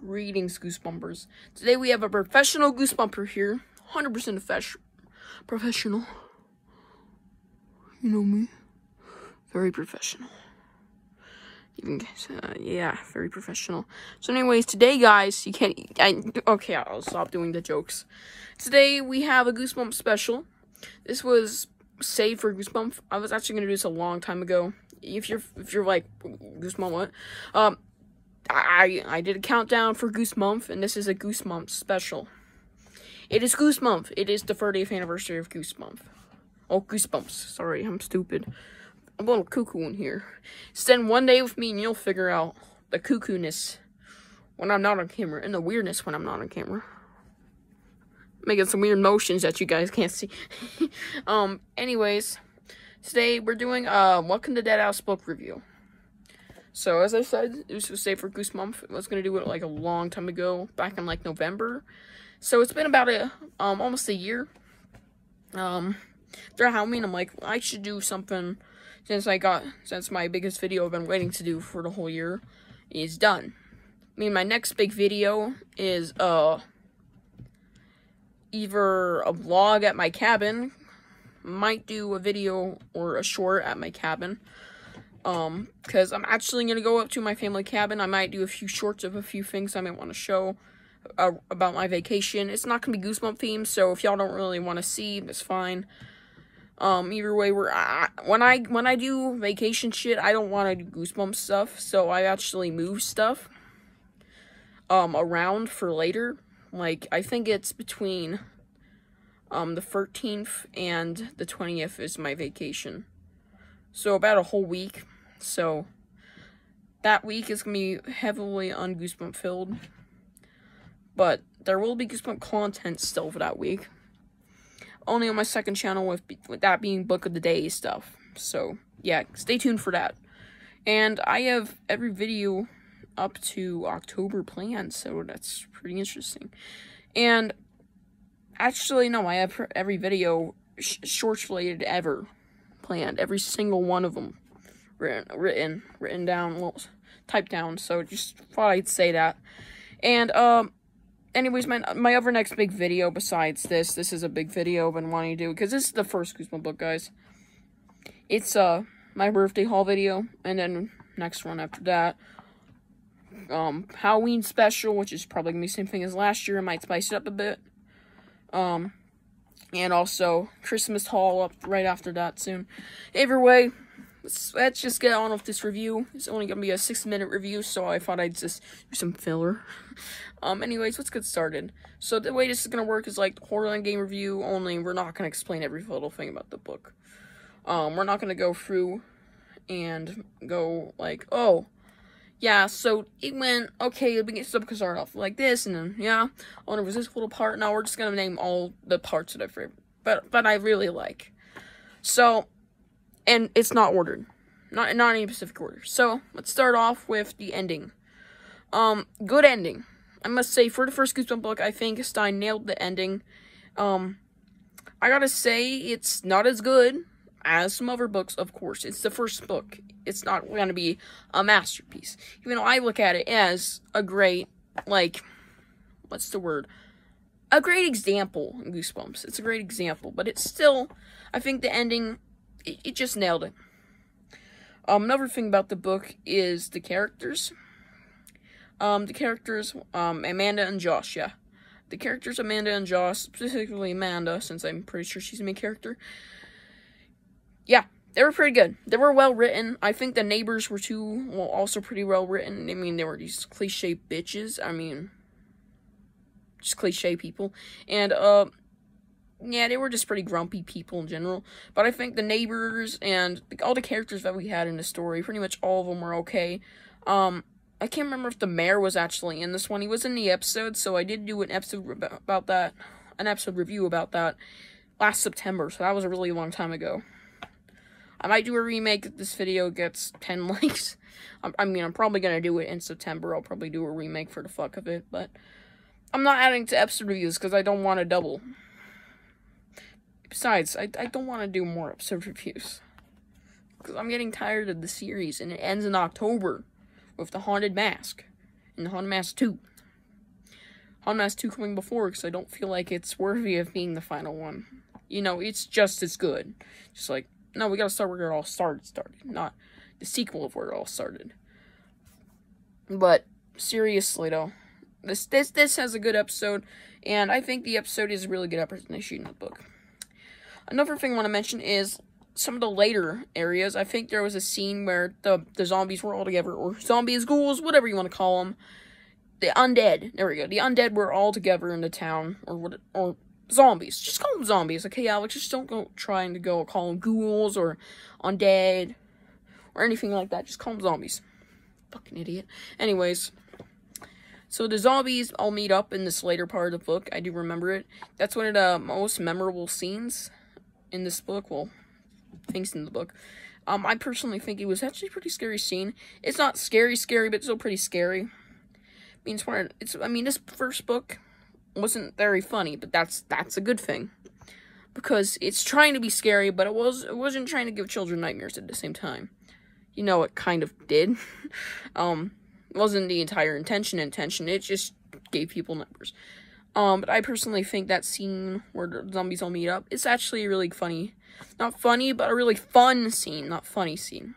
Greetings, Goosebumpers. Today we have a professional Goosebumper here. 100% professional. You know me. Very professional. Yeah, very professional. So anyways, today, guys, okay, I'll stop doing the jokes. Today, we have a Goosebump special. This was saved for Goosebump. I was actually going to do this a long time ago. If you're like, Goosebump what? I did a countdown for Goosebump, and this is a Goosebump special. It is Goosebump. It is the 30th anniversary of Goosebump. Oh, Goosebumps. Sorry, I'm stupid. I'm a little cuckoo in here. Spend one day with me and you'll figure out the cuckoo-ness when I'm not on camera and the weirdness when I'm not on camera. Making some weird motions that you guys can't see. Anyways, today we're doing Welcome to Dead House book review. So as I said, this was saved for Goosebump. I was gonna do it like a long time ago, back in like November. So it's been about almost a year. After Halloween, I'm like, I should do something since my biggest video I've been waiting to do for the whole year is done. I mean, my next big video is either a vlog at my cabin, might do a video or a short at my cabin. Because I'm actually gonna go up to my family cabin. I might do a few shorts of a few things I might want to show about my vacation. It's not gonna be Goosebump themed, so if y'all don't really want to see, that's fine. Either way, when I do vacation shit, I don't want to do Goosebump stuff, so I actually move stuff around for later. Like, I think it's between the 13th and the 20th is my vacation. So about a whole week. So that week is gonna be heavily un-Goosebump filled. But there will be Goosebump content still for that week. Only on my second channel, with that being Book of the Day stuff. So, yeah, stay tuned for that. And I have every video up to October planned, so that's pretty interesting. And, actually, no, I have every video, shorts related ever, planned. Every single one of them written down, well, typed down, so just thought I'd say that. And, anyways, my other next big video besides this is a big video I've been wanting to do, because this is the first Goosebump book, guys. It's, my birthday haul video, and then next one after that, Halloween special, which is probably gonna be the same thing as last year. I might spice it up a bit. And also, Christmas haul up right after that soon. Either way, let's just get on with this review. It's only gonna be a 6-minute review, so I thought I'd just do some filler. Anyways, let's get started. So the way this is gonna work is like horror game review, only we're not gonna explain every little thing about the book. We're not gonna go through and go like, oh, yeah, so it went, okay, the beginning stuff could start off like this, and then, yeah, oh, there was this little part. Now we're just gonna name all the parts that I favorite, but I really like. So, and it's not ordered. Not in any specific order. So, let's start off with the ending. Good ending. I must say, for the first Goosebump book, I think Stein nailed the ending. I gotta say, it's not as good as some other books, of course. It's the first book. It's not gonna be a masterpiece. Even though I look at it as a great, like, what's the word? A great example in Goosebumps. It's a great example, but it's still, I think the ending, it just nailed it. Another thing about the book is the characters. Amanda and Josh, yeah. The characters, Amanda and Josh, specifically Amanda, since I'm pretty sure she's the main character. Yeah, they were pretty good. They were well written. I think the neighbors were also pretty well written. I mean, they were these cliche bitches. I mean, just cliche people. And, yeah, they were just pretty grumpy people in general. But I think the neighbors and all the characters that we had in the story, pretty much all of them were okay. I can't remember if the mayor was actually in this one. He was in the episode, so I did do an episode about that, an episode review about that last September, so that was a really long time ago. I might do a remake if this video gets 10 likes. I mean, I'm probably gonna do it in September. I'll probably do a remake for the fuck of it, but I'm not adding to episode reviews because I don't want to double. Besides, I don't want to do more episode reviews because I'm getting tired of the series, and it ends in October with The Haunted Mask and The Haunted Mask 2. Haunted Mask 2 coming before, because I don't feel like it's worthy of being the final one. You know, it's just as good. Just like, no, we gotta start where it all started, not the sequel of where it all started. But, seriously, though, this has a good episode, and I think the episode is a really good representation of the book. Another thing I want to mention is some of the later areas. I think there was a scene where the zombies were all together, or zombies, ghouls, whatever you want to call them. The undead, there we go. The undead were all together in the town, or zombies. Just call them zombies, okay, Alex? Just don't go trying to go call them ghouls or undead or anything like that. Just call them zombies. Fucking idiot. Anyways, so the zombies all meet up in this later part of the book. I do remember it. That's one of the most memorable scenes in this book. Well, things in the book. I personally think it was actually a pretty scary scene. It's not scary, but it's still pretty scary. I mean, this first book wasn't very funny, but that's a good thing, because it's trying to be scary, but it wasn't trying to give children nightmares at the same time. You know, it kind of did. It wasn't the entire intention. It just gave people nightmares. But I personally think that scene where the zombies all meet up is actually really funny. Not funny, but a really fun scene, not funny scene.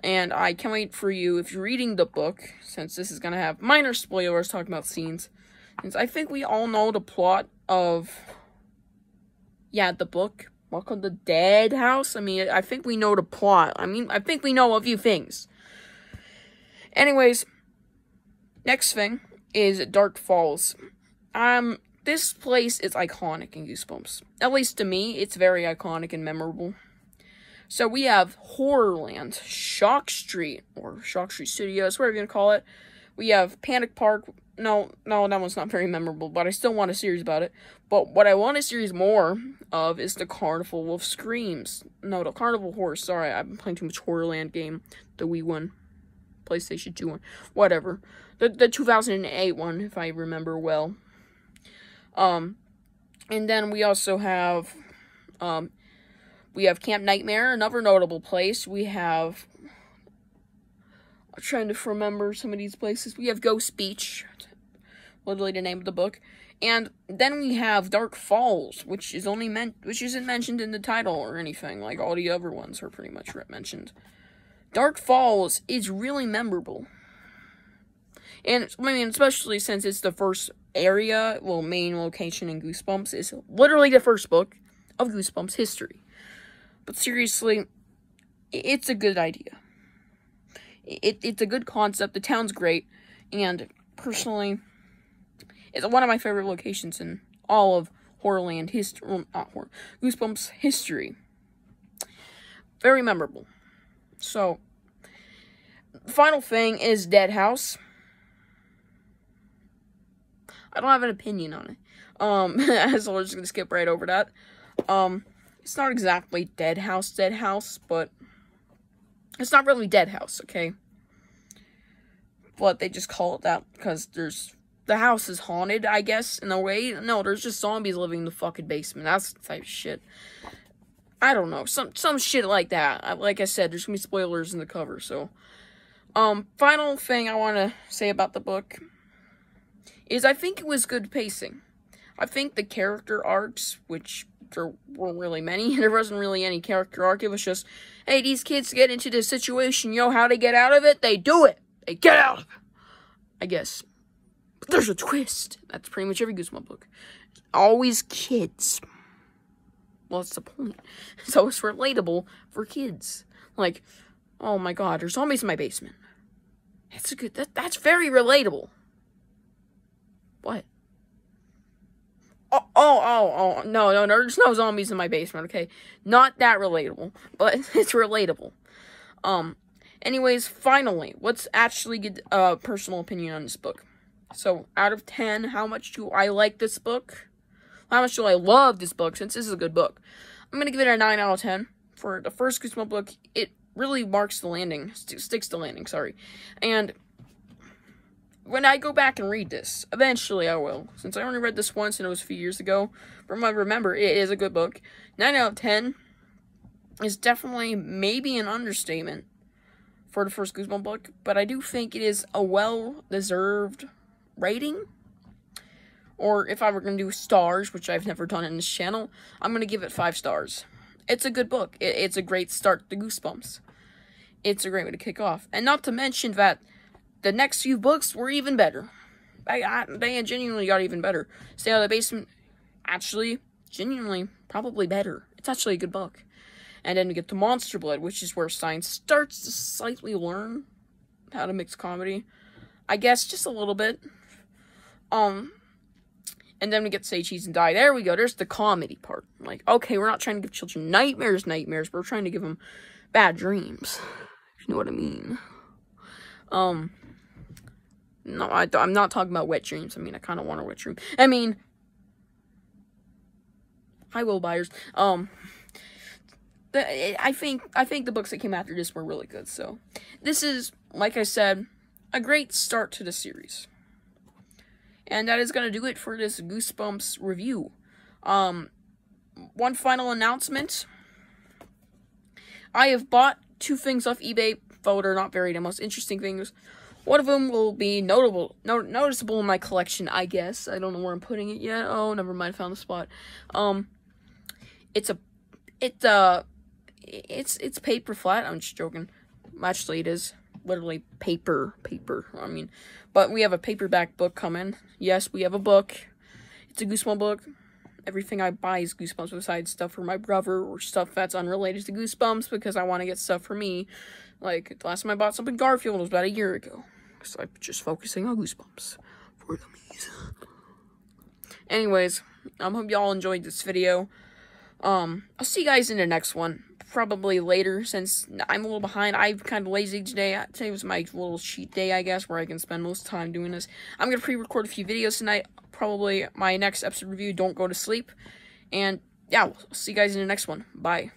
And I can't wait for you, if you're reading the book, since this is going to have minor spoilers talking about scenes, since I think we all know the plot of, the book, Welcome to Dead House. I mean, I think we know the plot. I mean, I think we know a few things. Anyways, next thing is Dark Falls. This place is iconic in Goosebumps. At least to me, it's very iconic and memorable. So we have Horrorland, Shock Street, or Shock Street Studios, whatever you're gonna call it. We have Panic Park. No, that one's not very memorable, but I still want a series about it. But what I want a series more of is the Carnival of Screams. No, the Carnival Horror. Sorry, I've been playing too much Horrorland game. The Wii one. PlayStation 2 one. Whatever. The 2008 one, if I remember well. And then we also have, Camp Nightmare, another notable place. We have, I'm trying to remember some of these places. We have Ghost Beach, literally the name of the book. And then we have Dark Falls, which isn't mentioned in the title or anything, like all the other ones are pretty much mentioned. Dark Falls is really memorable. And, I mean, especially since it's the first main location in Goosebumps. It's literally the first book of Goosebumps history. But seriously, it's a good idea. It's a good concept. The town's great. And, personally, it's one of my favorite locations in all of Horrorland history. Well, not horror. Goosebumps history. Very memorable. So, the final thing is Dead House. I don't have an opinion on it. So we're just gonna skip right over that. It's not exactly Dead House, but it's not really Dead House, okay? But they just call it that because the house is haunted, I guess, in a way. No, there's just zombies living in the fucking basement. That's the type of shit. I don't know, some shit like that. Like I said, there's gonna be spoilers in the cover, so. Final thing I want to say about the book is I think it was good pacing. I think the character arcs, which there weren't really many, there wasn't really any character arc, it was just, hey, these kids get into this situation, how they get out of it? They do it! They get out of it! I guess. But there's a twist. That's pretty much every Goosebumps book. Always kids. Well, that's the point. So it's relatable for kids. Like, oh my god, there's zombies in my basement. That's very relatable. What? No, there's no zombies in my basement, okay? Not that relatable, but it's relatable. Anyways, finally, let's actually get a personal opinion on this book. So, out of 10, how much do I like this book? How much do I love this book, since this is a good book? I'm gonna give it a 9 out of 10. For the first Goosebumps book, it really marks the landing, sticks the landing, sorry. And when I go back and read this, eventually I will, since I only read this once and it was a few years ago, from what I remember, it is a good book. 9 out of 10 is definitely maybe an understatement for the first Goosebumps book, but I do think it is a well-deserved rating. or if I were going to do stars, which I've never done in this channel, I'm going to give it 5 stars. It's a good book. It's a great start to Goosebumps. It's a great way to kick off. And not to mention that the next few books were even better. They genuinely got even better. Stay Out of the Basement, actually, genuinely, probably better. It's actually a good book. And then we get to Monster Blood, which is where science starts to slightly learn how to mix comedy. I guess, just a little bit. And then we get Say Cheese and Die. There we go. There's the comedy part. Like, okay, we're not trying to give children nightmares. We're trying to give them bad dreams. If you know what I mean. No, I'm not talking about wet dreams. I mean, I kind of want a wet dream. I mean, hi, Will Byers. I think the books that came after this were really good. So, this is, like I said, a great start to the series. And that is going to do it for this Goosebumps review. One final announcement. I have bought 2 things off eBay, though they're not very the most interesting things. One of them will be noticeable in my collection, I guess. I don't know where I'm putting it yet. Oh, never mind, found the spot. It's paper flat. I'm just joking. Actually, it is literally paper. I mean, but we have a paperback book coming. Yes, we have a book. It's a Goosebumps book. Everything I buy is Goosebumps besides stuff for my brother or stuff that's unrelated to Goosebumps because I want to get stuff for me. Like, the last time I bought something Garfield was about a year ago. Because I'm just focusing on Goosebumps for dummies. Anyways, I hope y'all enjoyed this video. I'll see you guys in the next one. Probably later, since I'm a little behind. I'm kind of lazy today. Today was my little cheat day, I guess, where I can spend most time doing this. I'm going to pre-record a few videos tonight. Probably my next episode review, Don't Go to Sleep. And, yeah, we'll see you guys in the next one. Bye.